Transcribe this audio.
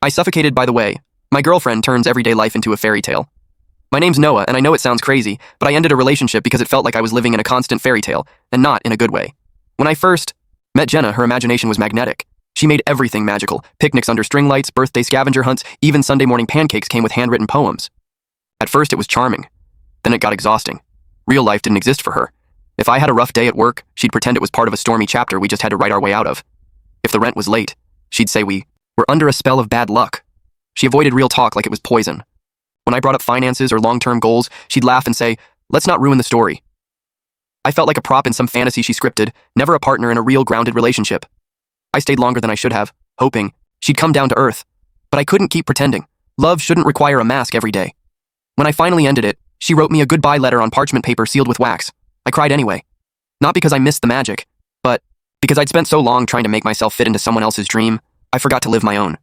I suffocated, by the way. My girlfriend turns everyday life into a fairy tale. My name's Noah, and I know it sounds crazy, but I ended a relationship because it felt like I was living in a constant fairy tale, and not in a good way. When I first met Jenna, her imagination was magnetic. She made everything magical. Picnics under string lights, birthday scavenger hunts, even Sunday morning pancakes came with handwritten poems. At first, it was charming. Then it got exhausting. Real life didn't exist for her. If I had a rough day at work, she'd pretend it was part of a stormy chapter we just had to write our way out of. If the rent was late, she'd say we were under a spell of bad luck. She avoided real talk like it was poison. When I brought up finances or long-term goals, she'd laugh and say, "Let's not ruin the story." I felt like a prop in some fantasy she scripted, never a partner in a real grounded relationship. I stayed longer than I should have, hoping she'd come down to earth. But I couldn't keep pretending. Love shouldn't require a mask every day. When I finally ended it, she wrote me a goodbye letter on parchment paper sealed with wax. I cried anyway. Not because I missed the magic, but because I'd spent so long trying to make myself fit into someone else's dream, I forgot to live my own.